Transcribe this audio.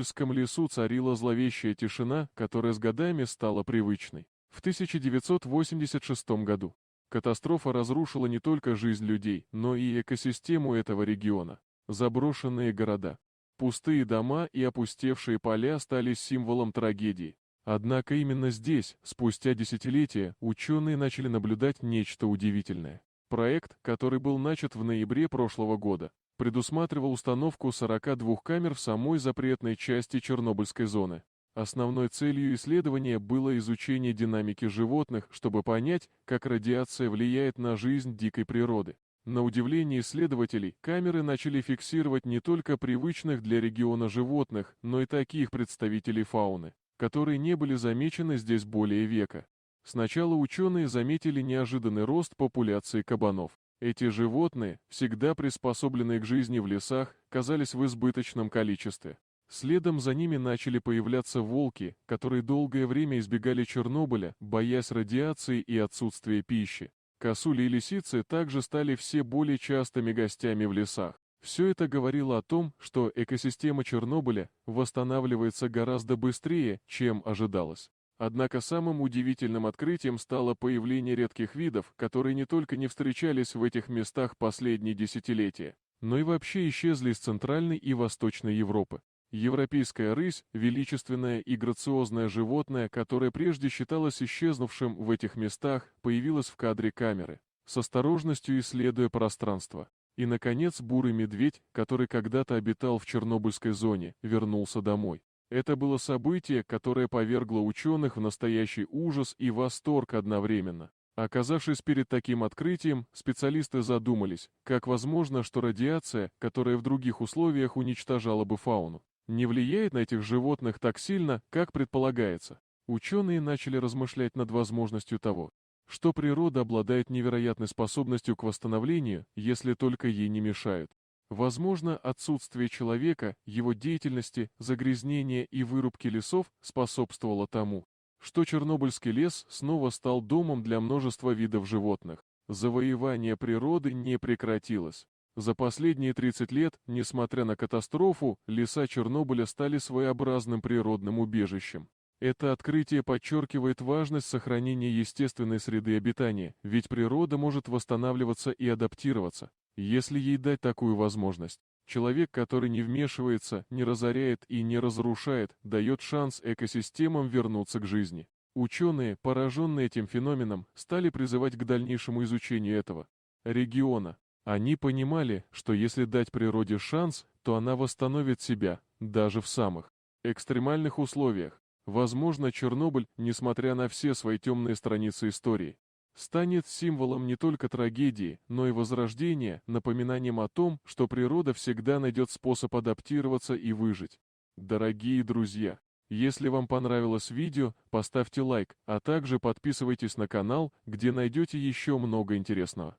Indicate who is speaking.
Speaker 1: Чернобыльском лесу царила зловещая тишина, которая с годами стала привычной. В 1986 году катастрофа разрушила не только жизнь людей, но и экосистему этого региона. Заброшенные города, пустые дома и опустевшие поля стали символом трагедии. Однако именно здесь, спустя десятилетия, ученые начали наблюдать нечто удивительное. Проект, который был начат в ноябре прошлого года, предусматривал установку 42 камер в самой запретной части Чернобыльской зоны. Основной целью исследования было изучение динамики животных, чтобы понять, как радиация влияет на жизнь дикой природы. На удивление исследователей, камеры начали фиксировать не только привычных для региона животных, но и таких представителей фауны, которые не были замечены здесь более века. Сначала ученые заметили неожиданный рост популяции кабанов. Эти животные, всегда приспособленные к жизни в лесах, казались в избыточном количестве. Следом за ними начали появляться волки, которые долгое время избегали Чернобыля, боясь радиации и отсутствия пищи. Косули и лисицы также стали все более частыми гостями в лесах. Все это говорило о том, что экосистема Чернобыля восстанавливается гораздо быстрее, чем ожидалось. Однако самым удивительным открытием стало появление редких видов, которые не только не встречались в этих местах последние десятилетия, но и вообще исчезли из Центральной и Восточной Европы. Европейская рысь– величественное и грациозное животное, которое прежде считалось исчезнувшим в этих местах, появилось в кадре камеры, с осторожностью исследуя пространство. И, наконец, бурый медведь, который когда-то обитал в Чернобыльской зоне, вернулся домой. Это было событие, которое повергло ученых в настоящий ужас и восторг одновременно. Оказавшись перед таким открытием, специалисты задумались, как возможно, что радиация, которая в других условиях уничтожала бы фауну, не влияет на этих животных так сильно, как предполагается. Ученые начали размышлять над возможностью того, что природа обладает невероятной способностью к восстановлению, если только ей не мешают. Возможно, отсутствие человека, его деятельности, загрязнения и вырубки лесов способствовало тому, что Чернобыльский лес снова стал домом для множества видов животных. Завоевание природы не прекратилось. За последние 30 лет, несмотря на катастрофу, леса Чернобыля стали своеобразным природным убежищем. Это открытие подчеркивает важность сохранения естественной среды обитания, ведь природа может восстанавливаться и адаптироваться, если ей дать такую возможность. Человек, который не вмешивается, не разоряет и не разрушает, дает шанс экосистемам вернуться к жизни. Ученые, пораженные этим феноменом, стали призывать к дальнейшему изучению этого региона. Они понимали, что если дать природе шанс, то она восстановит себя, даже в самых экстремальных условиях. Возможно, Чернобыль, несмотря на все свои темные страницы истории, станет символом не только трагедии, но и возрождения, напоминанием о том, что природа всегда найдет способ адаптироваться и выжить. Дорогие друзья, если вам понравилось видео, поставьте лайк, а также подписывайтесь на канал, где найдете еще много интересного.